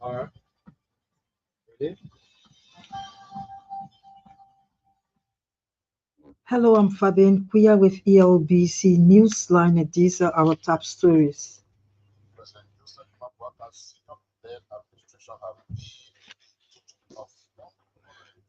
All right. Ready? Hello, I'm Fabian Kuya with Elbc Newsline, and these are our top stories. President Joseph Mabwaka's senior-led administration have of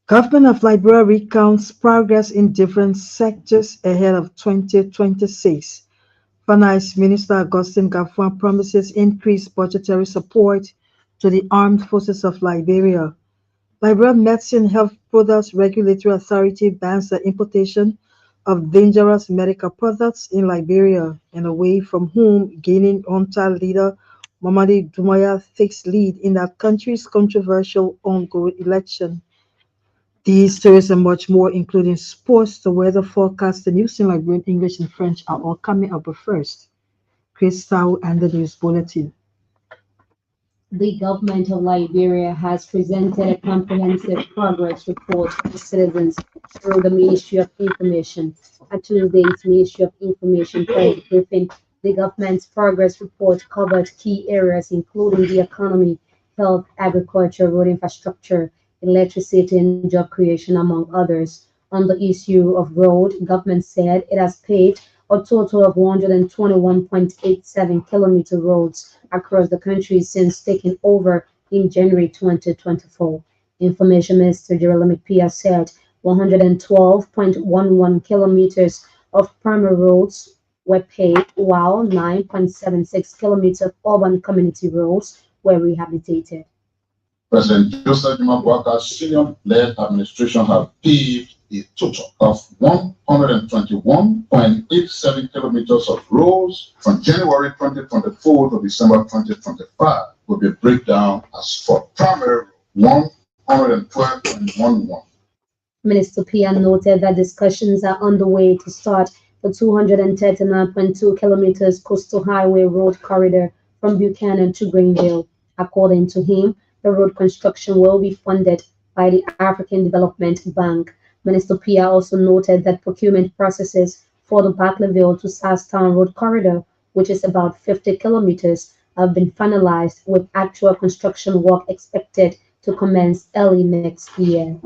Government of Liberia recounts progress in different sectors ahead of 2026. Finance Minister Augustine Gaffwan promises increased budgetary support to the armed forces of Liberia. Liberia Medicine Health Products Regulatory Authority bans the importation of dangerous medical products in Liberia and away from whom Guinean junta leader Mamadi Doumbouya takes lead in that country's controversial ongoing election. These stories and much more, including sports, the weather forecast, the news in Liberian English and French, are all coming up. But first, Crystal and the news bulletin. The government of Liberia has presented a comprehensive progress report to citizens through the Ministry of Information. At Tuesday's Ministry of Information press briefing, the government's progress report covered key areas including the economy, health, agriculture, road infrastructure, electricity, and job creation, among others. On the issue of road, government said it has paved a total of 121.87 kilometer roads across the country since taking over in January 2024. Information Minister Jeremy Pia said 112.11 kilometers of primary roads were paved, while 9.76 kilometers of urban community roads were rehabilitated. President Joseph Mabwaka's senior-led administration have paved a total of 121.87 kilometers of roads from January 2024 to December 2025, with a breakdown as for primary 112.11. Minister Pia noted that discussions are underway to start the 239.2 kilometers coastal highway road corridor from Buchanan to Greenville. According to him, the road construction will be funded by the African Development Bank. Minister Pia also noted that procurement processes for the Bartleyville to Sasstown Road corridor, which is about 50 kilometers, have been finalized, with actual construction work expected to commence early next year.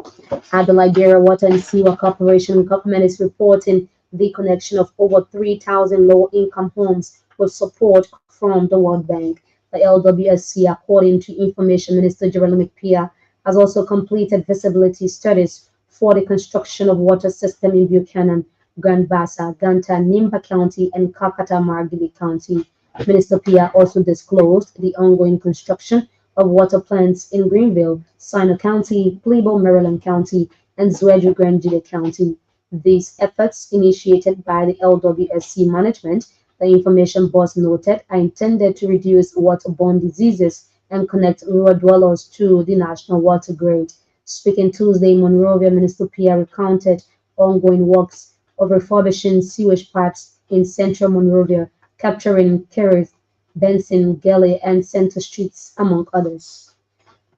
At the Liberia Water and Sewer Corporation, government is reporting the connection of over 3,000 low-income homes with support from the World Bank. The LWSC, according to Information Minister Jeremy Pia, has also completed feasibility studies for the construction of water system in Buchanan, Grand Bassa, Ganta, Nimba County, and Kakata Margili County. Minister Pia also disclosed the ongoing construction of water plants in Greenville, Sino County, Plebo, Maryland County, and Zwedru Grangile County. These efforts, initiated by the LWSC management, the information boss noted, are intended to reduce waterborne diseases and connect rural dwellers to the national water grid. Speaking Tuesday in Monrovia, Minister Pia recounted ongoing works of refurbishing sewage pipes in central Monrovia, capturing Kerith, Benson, Galley, and Center Streets, among others.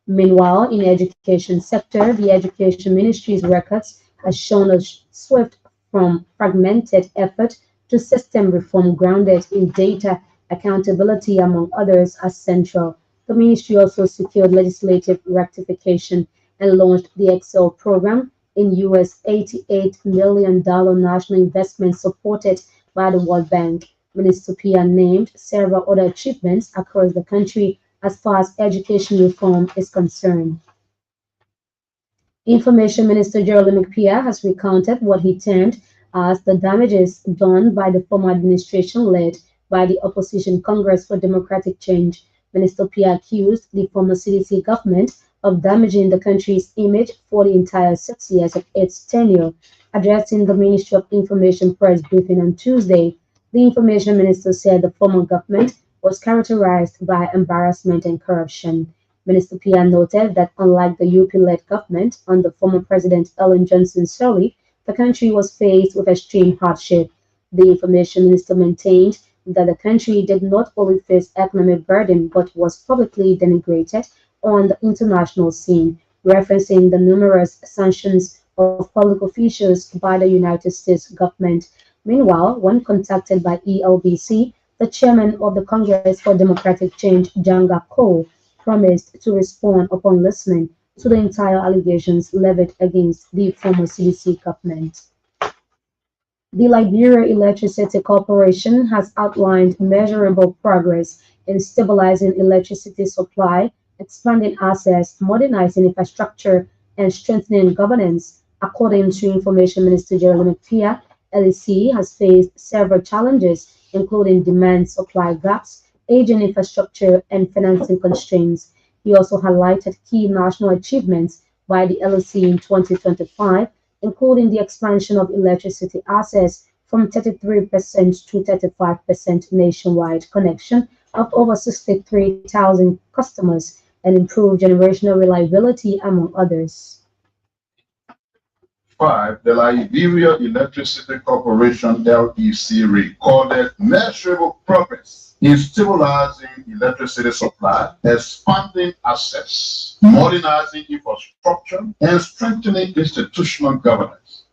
Meanwhile, in the education sector, the Education Ministry's records has shown a swift from fragmented effort to system reform grounded in data accountability, among others, as central. The ministry also secured legislative rectification and launched the Excel program in US $88 million national investment supported by the World Bank. Minister Pia named several other achievements across the country as far as education reform is concerned. Information Minister Jeremy Pia has recounted what he termed as the damages done by the former administration led by the Opposition Congress for Democratic Change. Minister Pia accused the former CDC government of damaging the country's image for the entire 6 years of its tenure. Addressing the Ministry of Information press briefing on Tuesday, the Information Minister said the former government was characterized by embarrassment and corruption. Minister Pia noted that unlike the UP-led government under former President Ellen Johnson Sirleaf, the country was faced with extreme hardship. The Information Minister maintained that the country did not only face economic burden but was publicly denigrated on the international scene, referencing the numerous sanctions of public officials by the United States government. Meanwhile, when contacted by ELBC, The chairman of the Congress for Democratic Change, Janga Ko, promised to respond upon listening to the entire allegations levied against the former CDC government. The Liberia Electricity Corporation has outlined measurable progress in stabilizing electricity supply, expanding access, modernizing infrastructure, and strengthening governance. According to Information Minister Jeremy Pia, LEC has faced several challenges, including demand supply gaps, aging infrastructure, and financing constraints. He also highlighted key national achievements by the LEC in 2025, including the expansion of electricity access from 33% to 35% nationwide connection of over 63,000 customers and improved generational reliability, among others. 5. The Liberia Electricity Corporation (LEC) recorded measurable progress in stabilizing electricity supply, expanding access, modernizing infrastructure, and strengthening institutional governance.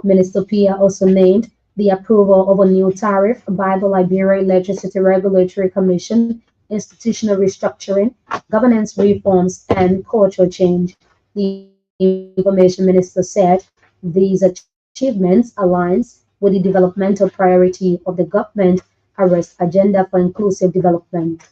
Minister Pia also named the approval of a new tariff by the Liberia Electricity Regulatory Commission, institutional restructuring, governance reforms, and cultural change. The Information Minister said these achievements aligns with the developmental priority of the government arrest agenda for inclusive development.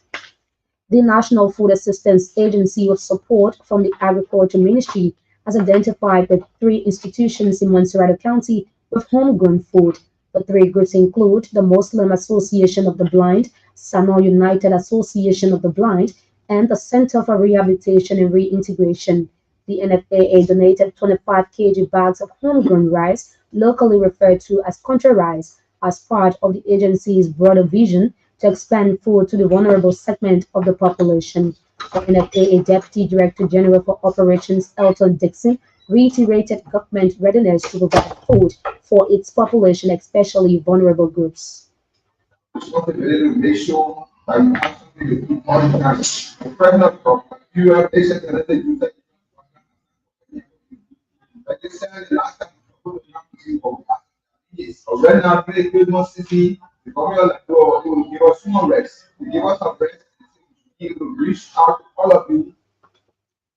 The National Food Assistance Agency, with support from the Agriculture Ministry, has identified the three institutions in Montserrat County with homegrown food. The three groups include the Muslim Association of the Blind, Sano United Association of the Blind, and the Center for Rehabilitation and Reintegration. The NFAA donated 25 kg bags of homegrown rice, locally referred to as country rice, as part of the agency's broader vision to expand food to the vulnerable segment of the population. The NFAA Deputy Director General for Operations, Elton Dixon, reiterated government readiness to provide food for its population, especially vulnerable groups. Make sure that you have something to do all the time. The president of you have patient and they do that. Like they said the last time yes. Right now, very good more city. The government will give us more rest. We give us a rest. He will reach out to all of you.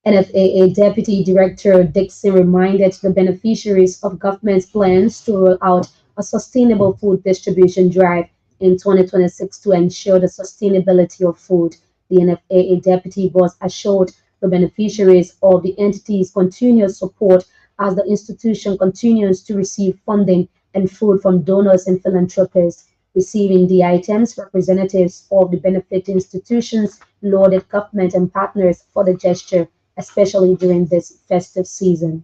NFAA Deputy Director Dixon reminded the beneficiaries of government's plans to roll out a sustainable food distribution drive in 2026 to ensure the sustainability of food. The NFAA Deputy was assured the beneficiaries of the entity's continuous support as the institution continues to receive funding and food from donors and philanthropists. Receiving the items, representatives of the benefit institutions lauded government and partners for the gesture, especially during this festive season.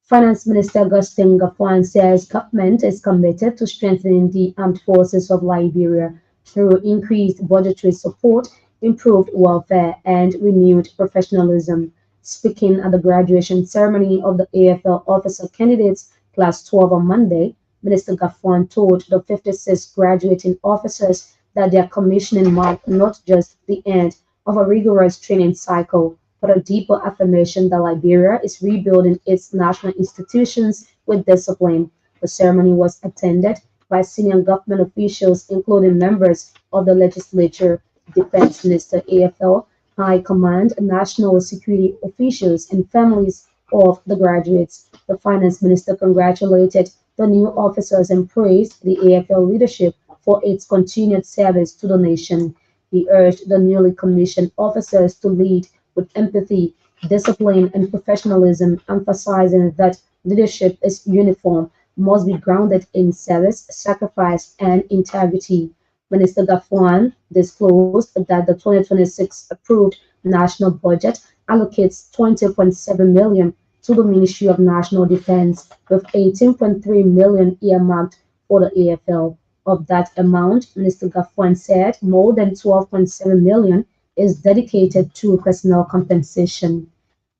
Finance Minister Augustine Gaffwan says government is committed to strengthening the armed forces of Liberia through increased budgetary support, improved welfare, and renewed professionalism. Speaking at the graduation ceremony of the AFL Officer Candidates Class 12 on Monday, Minister Gaffwan told the 56 graduating officers that their commissioning marked not just the end of a rigorous training cycle, but a deeper affirmation that Liberia is rebuilding its national institutions with discipline. The ceremony was attended by senior government officials, including members of the legislature, Defense Minister, AFL, High Command, national security officials, and families of the graduates. The Finance Minister congratulated the new officers and praised the AFL leadership for its continued service to the nation. He urged the newly commissioned officers to lead with empathy, discipline, and professionalism, emphasizing that leadership is uniform, must be grounded in service, sacrifice, and integrity. Minister Gaffwan disclosed that the 2026 approved national budget allocates 20.7 million to the Ministry of National Defense, with 18.3 million earmarked for the AFL. Of that amount, Minister Gaffwan said more than 12.7 million is dedicated to personnel compensation.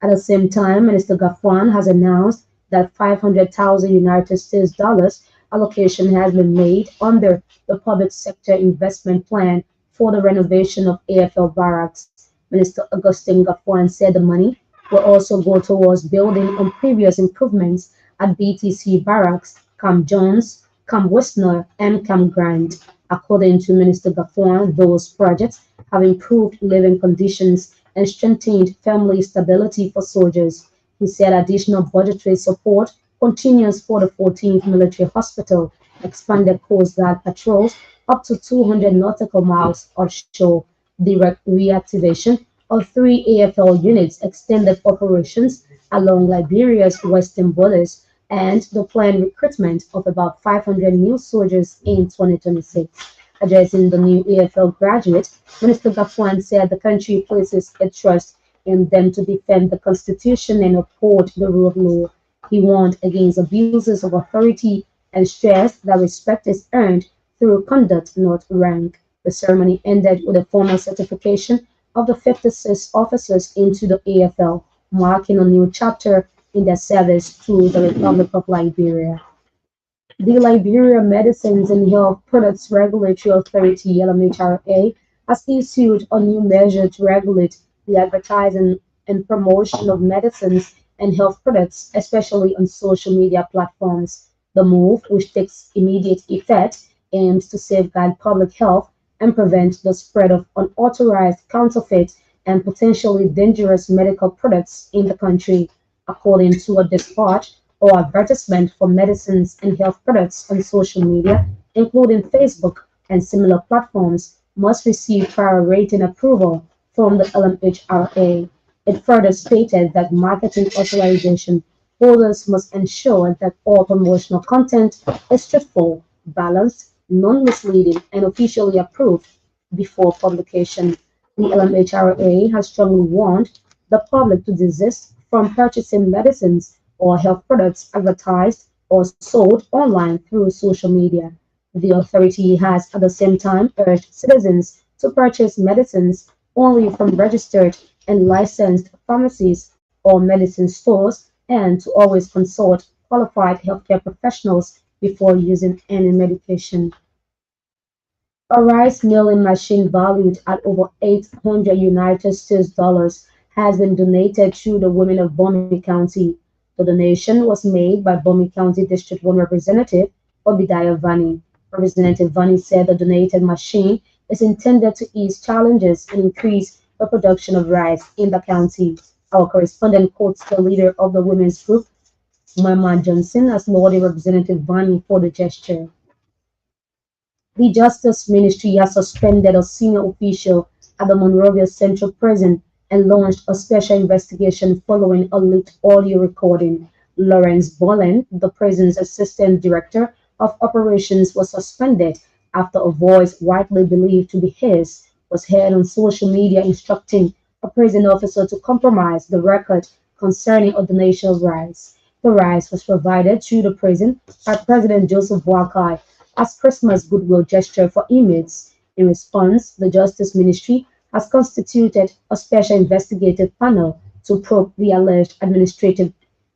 At the same time, Minister Gaffwan has announced that 500,000 United States dollars allocation has been made under the Public Sector Investment Plan for the renovation of AFL barracks. Minister Augustine Gaffwan said the money will also go towards building on previous improvements at BTC Barracks, Camp Jones, Camp Westner, and Camp Grant. According to Minister Gaffron, those projects have improved living conditions and strengthened family stability for soldiers. He said additional budgetary support continues for the 14th Military Hospital, expanded Coast Guard patrols up to 200 nautical miles offshore, the reactivation of three AFL units, extended operations along Liberia's western borders, and the planned recruitment of about 500 new soldiers in 2026. Addressing the new AFL graduates, Minister Gaffwan said the country places its trust in them to defend the Constitution and uphold the rule of law. He warned against abuses of authority and stressed that respect is earned through conduct, not rank. The ceremony ended with a formal certification of the 56 officers into the AFL, marking a new chapter in their service to the Republic of Liberia. The Liberia Medicines and Health Products Regulatory Authority (LMHRA) has issued a new measure to regulate the advertising and promotion of medicines and health products, especially on social media platforms. The move, which takes immediate effect, aims to safeguard public health and prevent the spread of unauthorized, counterfeit, and potentially dangerous medical products in the country, according to a dispatch or advertisement for medicines and health products on social media, including Facebook and similar platforms, must receive prior rating approval from the LMHRA. It further stated that marketing authorization holders must ensure that all promotional content is truthful, balanced, non-misleading, and officially approved before publication. The LMHRA has strongly warned the public to desist from purchasing medicines or health products advertised or sold online through social media. The authority has at the same time urged citizens to purchase medicines only from registered and licensed pharmacies or medicine stores and to always consult qualified healthcare professionals before using any medication. A rice milling machine valued at over 800 United States dollars has been donated to the women of Bomi County. The donation was made by Bomi County District 1 Representative Obadiah Vani. Representative Vani said the donated machine is intended to ease challenges and increase the production of rice in the county. Our correspondent quotes the leader of the women's group, Mama Johnson, as lauded Representative Vani for the gesture. The Justice Ministry has suspended a senior official at the Monrovia Central Prison and launched a special investigation following a leaked audio recording. Lawrence Bollen, the prison's assistant director of operations, was suspended after a voice widely believed to be his was heard on social media instructing a prison officer to compromise the record concerning a donation of rice. The rice was provided to the prison by President Joseph Boakai as Christmas goodwill gesture for inmates. In response, the Justice Ministry has constituted a special investigative panel to probe the alleged administrative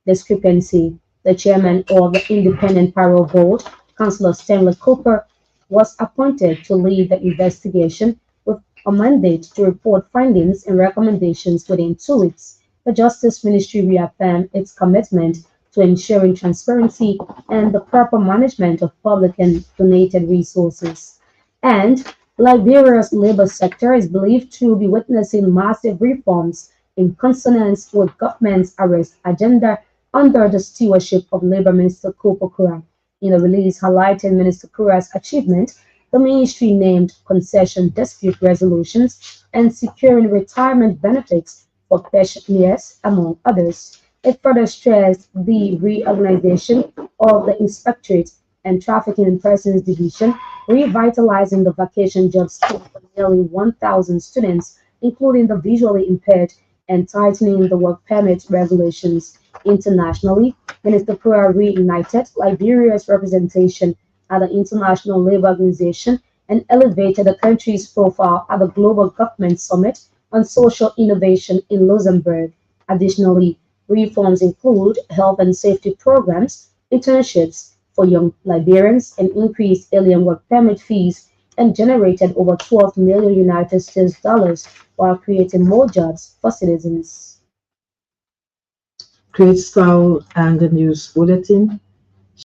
discrepancy. The chairman of the Independent Parole Board, Councillor Stanley Cooper, was appointed to lead the investigation with a mandate to report findings and recommendations within 2 weeks. The Justice Ministry reaffirmed its commitment to ensuring transparency and the proper management of public and donated resources. And Liberia's labor sector is believed to be witnessing massive reforms in consonance with government's arrest agenda under the stewardship of Labor Minister Kopo Kura. In a release highlighting Minister Kura's achievement, the ministry named concession dispute resolutions and securing retirement benefits for pensioners, among others. It further stressed the reorganization of the Inspectorate and Trafficking in Persons Division, revitalizing the vacation job scheme for nearly 1,000 students, including the visually impaired, and tightening the work permit regulations. Internationally, Minister Kura reignited Liberia's representation at the International Labour Organization and elevated the country's profile at the Global Government Summit on Social Innovation in Luxembourg. Additionally, reforms include health and safety programs, internships for young Liberians, and increased alien work permit fees, and generated over 12 million United States dollars while creating more jobs for citizens. Great Style and the News Bulletin.